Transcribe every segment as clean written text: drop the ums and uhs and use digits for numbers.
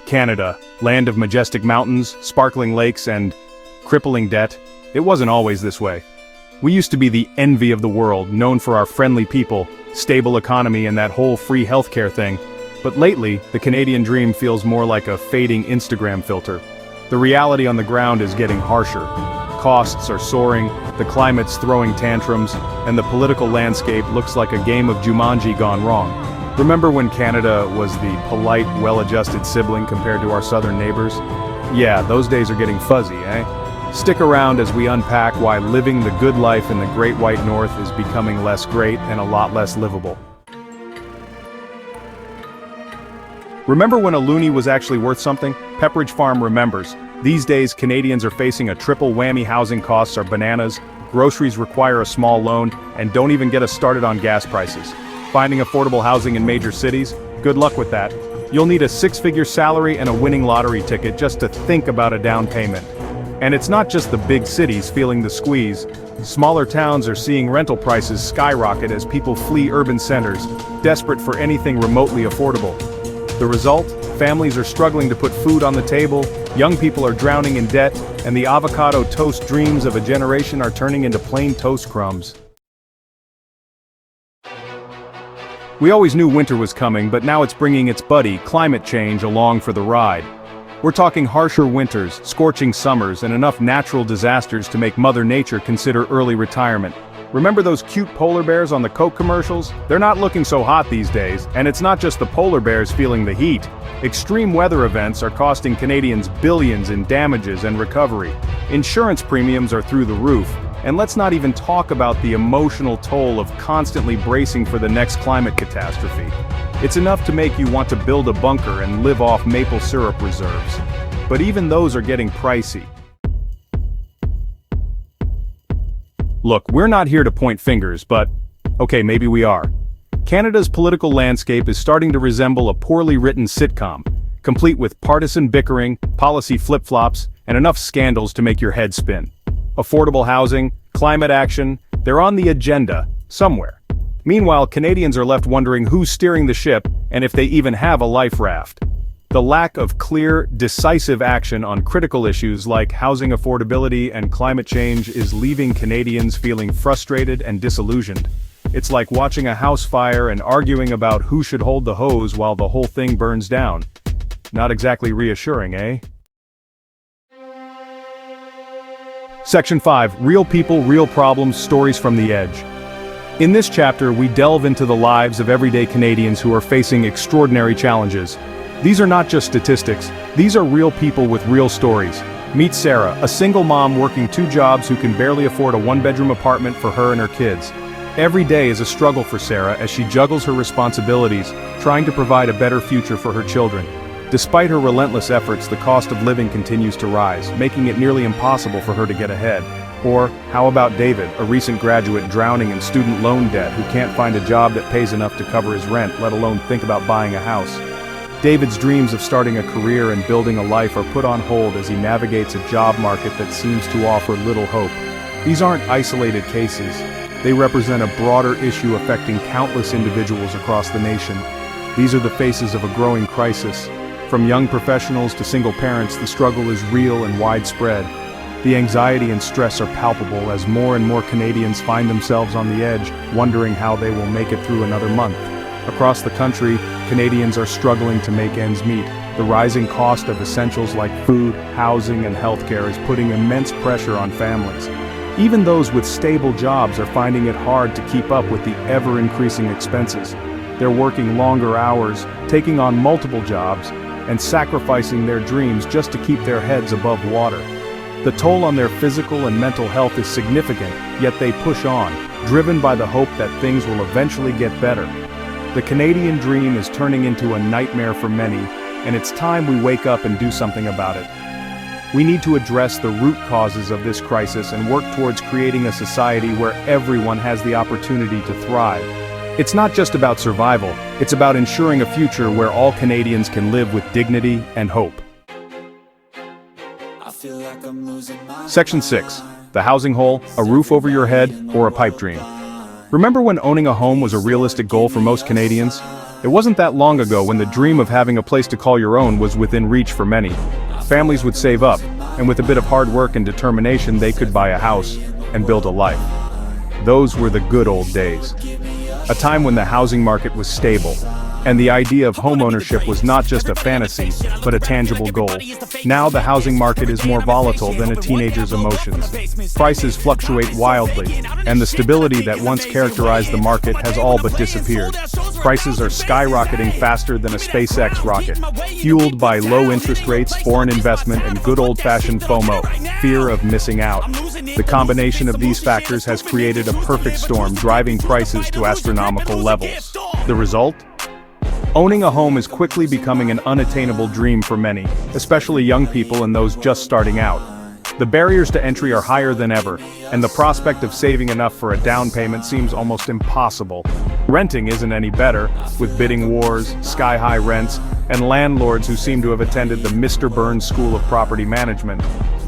Canada, land of majestic mountains, sparkling lakes, and crippling debt. It wasn't always this way. We used to be the envy of the world, known for our friendly people, stable economy, and that whole free healthcare thing. But lately, the Canadian dream feels more like a fading Instagram filter. The reality on the ground is getting harsher. Costs are soaring, the climate's throwing tantrums, and the political landscape looks like a game of Jumanji gone wrong. Remember when Canada was the polite, well-adjusted sibling compared to our southern neighbors? Yeah, those days are getting fuzzy, eh? Stick around as we unpack why living the good life in the Great White North is becoming less great and a lot less livable. Remember when a loonie was actually worth something? Pepperidge Farm remembers. These days, Canadians are facing a triple whammy. Housing costs are bananas, groceries require a small loan, and don't even get us started on gas prices. Finding affordable housing in major cities? Good luck with that. You'll need a six-figure salary and a winning lottery ticket just to think about a down payment. And it's not just the big cities feeling the squeeze. Smaller towns are seeing rental prices skyrocket as people flee urban centers, desperate for anything remotely affordable. The result? Families are struggling to put food on the table, young people are drowning in debt, and the avocado toast dreams of a generation are turning into plain toast crumbs. We always knew winter was coming, but now it's bringing its buddy, climate change, along for the ride. We're talking harsher winters, scorching summers, and enough natural disasters to make Mother Nature consider early retirement. Remember those cute polar bears on the Coke commercials? They're not looking so hot these days, and it's not just the polar bears feeling the heat. Extreme weather events are costing Canadians billions in damages and recovery. Insurance premiums are through the roof. And let's not even talk about the emotional toll of constantly bracing for the next climate catastrophe. It's enough to make you want to build a bunker and live off maple syrup reserves. But even those are getting pricey. Look, we're not here to point fingers, but okay, maybe we are. Canada's political landscape is starting to resemble a poorly written sitcom, complete with partisan bickering, policy flip-flops, and enough scandals to make your head spin. Affordable housing, climate action, they're on the agenda, somewhere. Meanwhile, Canadians are left wondering who's steering the ship and if they even have a life raft. The lack of clear, decisive action on critical issues like housing affordability and climate change is leaving Canadians feeling frustrated and disillusioned. It's like watching a house fire and arguing about who should hold the hose while the whole thing burns down. Not exactly reassuring, eh? Section 5, Real People, Real Problems, Stories from the Edge. In this chapter, we delve into the lives of everyday Canadians who are facing extraordinary challenges. These are not just statistics, these are real people with real stories. Meet Sarah, a single mom working 2 jobs who can barely afford a 1-bedroom apartment for her and her kids. Every day is a struggle for Sarah as she juggles her responsibilities, trying to provide a better future for her children. Despite her relentless efforts, the cost of living continues to rise, making it nearly impossible for her to get ahead. Or, how about David, a recent graduate drowning in student loan debt who can't find a job that pays enough to cover his rent, let alone think about buying a house? David's dreams of starting a career and building a life are put on hold as he navigates a job market that seems to offer little hope. These aren't isolated cases. They represent a broader issue affecting countless individuals across the nation. These are the faces of a growing crisis. From young professionals to single parents, the struggle is real and widespread. The anxiety and stress are palpable as more and more Canadians find themselves on the edge, wondering how they will make it through another month. Across the country, Canadians are struggling to make ends meet. The rising cost of essentials like food, housing, and healthcare is putting immense pressure on families. Even those with stable jobs are finding it hard to keep up with the ever-increasing expenses. They're working longer hours, taking on multiple jobs, and sacrificing their dreams just to keep their heads above water. The toll on their physical and mental health is significant, yet they push on, driven by the hope that things will eventually get better. The Canadian dream is turning into a nightmare for many, and it's time we wake up and do something about it. We need to address the root causes of this crisis and work towards creating a society where everyone has the opportunity to thrive. It's not just about survival, it's about ensuring a future where all Canadians can live with dignity and hope. Section 6. The housing hole, a roof over your head, or a pipe dream. Remember when owning a home was a realistic goal for most Canadians? It wasn't that long ago when the dream of having a place to call your own was within reach for many. Families would save up, and with a bit of hard work and determination they could buy a house and build a life. Those were the good old days. A time when the housing market was stable, and the idea of homeownership was not just a fantasy, but a tangible goal. Now the housing market is more volatile than a teenager's emotions. Prices fluctuate wildly, and the stability that once characterized the market has all but disappeared. Prices are skyrocketing faster than a SpaceX rocket, fueled by low interest rates, foreign investment, and good old-fashioned FOMO, fear of missing out. The combination of these factors has created a perfect storm, driving prices to astronomical levels. The result? Owning a home is quickly becoming an unattainable dream for many, especially young people and those just starting out. The barriers to entry are higher than ever, and the prospect of saving enough for a down payment seems almost impossible. Renting isn't any better, with bidding wars, sky-high rents, and landlords who seem to have attended the Mr. Burns School of Property Management.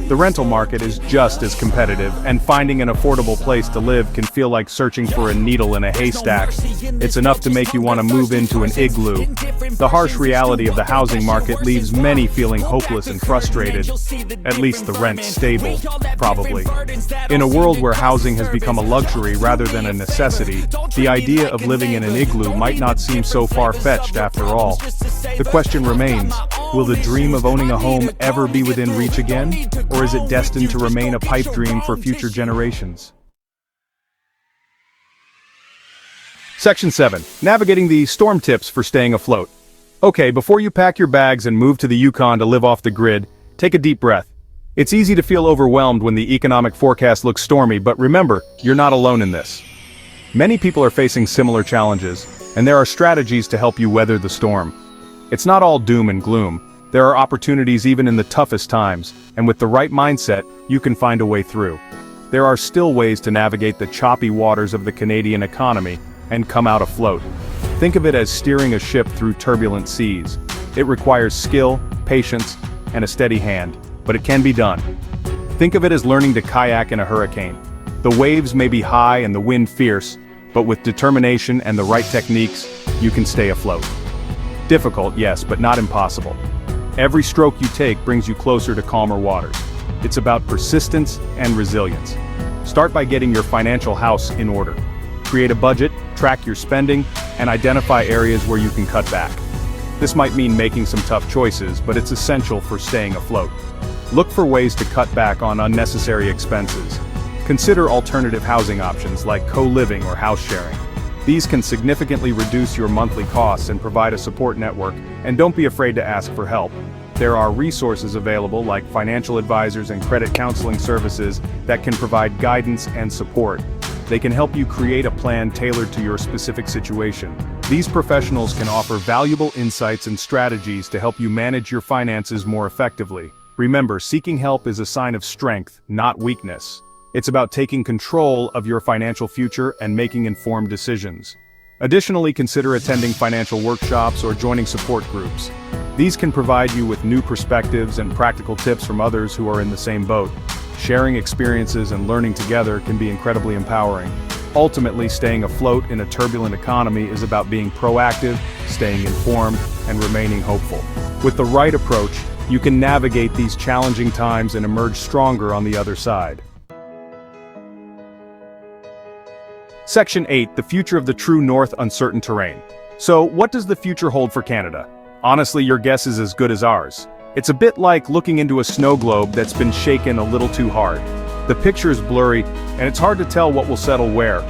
The rental market is just as competitive, and finding an affordable place to live can feel like searching for a needle in a haystack. It's enough to make you want to move into an igloo. The harsh reality of the housing market leaves many feeling hopeless and frustrated. At least the rent's stable, probably. In a world where housing has become a luxury rather than a necessity, the idea of living in an igloo might not seem so far-fetched after all. The question remains, will the dream of owning a home ever be within reach again? Or is it destined to remain a pipe dream for future generations? Section 7. Navigating the storm tips for staying afloat. Okay, before you pack your bags and move to the Yukon to live off the grid, take a deep breath. It's easy to feel overwhelmed when the economic forecast looks stormy, but remember, you're not alone in this. Many people are facing similar challenges, and there are strategies to help you weather the storm. It's not all doom and gloom. There are opportunities even in the toughest times, and with the right mindset, you can find a way through. There are still ways to navigate the choppy waters of the Canadian economy and come out afloat. Think of it as steering a ship through turbulent seas. It requires skill, patience, and a steady hand, but it can be done. Think of it as learning to kayak in a hurricane. The waves may be high and the wind fierce, but with determination and the right techniques, you can stay afloat. Difficult, yes, but not impossible. Every stroke you take brings you closer to calmer waters. It's about persistence and resilience. Start by getting your financial house in order. Create a budget, track your spending, and identify areas where you can cut back. This might mean making some tough choices, but it's essential for staying afloat. Look for ways to cut back on unnecessary expenses. Consider alternative housing options like co-living or house sharing. These can significantly reduce your monthly costs and provide a support network, and don't be afraid to ask for help. There are resources available like financial advisors and credit counseling services that can provide guidance and support. They can help you create a plan tailored to your specific situation. These professionals can offer valuable insights and strategies to help you manage your finances more effectively. Remember, seeking help is a sign of strength, not weakness. It's about taking control of your financial future and making informed decisions. Additionally, consider attending financial workshops or joining support groups. These can provide you with new perspectives and practical tips from others who are in the same boat. Sharing experiences and learning together can be incredibly empowering. Ultimately, staying afloat in a turbulent economy is about being proactive, staying informed, and remaining hopeful. With the right approach, you can navigate these challenging times and emerge stronger on the other side. Section 8. The future of the true north: uncertain terrain. So, what does the future hold for Canada? Honestly, your guess is as good as ours. It's a bit like looking into a snow globe that's been shaken a little too hard. The picture is blurry, and it's hard to tell what will settle where.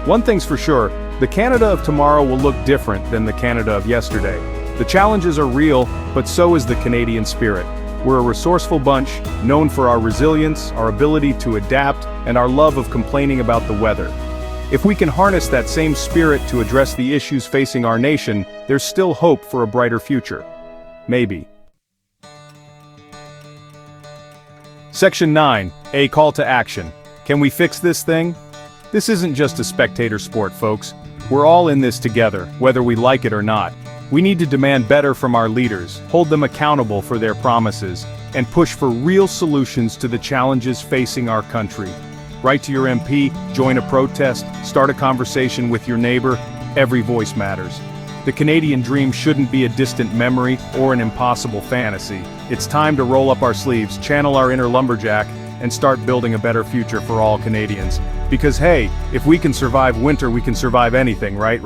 One thing's for sure, the Canada of tomorrow will look different than the Canada of yesterday. The challenges are real, but so is the Canadian spirit. We're a resourceful bunch, known for our resilience, our ability to adapt, and our love of complaining about the weather. If we can harness that same spirit to address the issues facing our nation, there's still hope for a brighter future. Maybe. Section 9. A call to action. Can we fix this thing? This isn't just a spectator sport, folks. We're all in this together, whether we like it or not. We need to demand better from our leaders, hold them accountable for their promises, and push for real solutions to the challenges facing our country. Write to your MP, join a protest, start a conversation with your neighbor. Every voice matters. The Canadian dream shouldn't be a distant memory or an impossible fantasy. It's time to roll up our sleeves, channel our inner lumberjack, and start building a better future for all Canadians. Because hey, if we can survive winter, we can survive anything, right?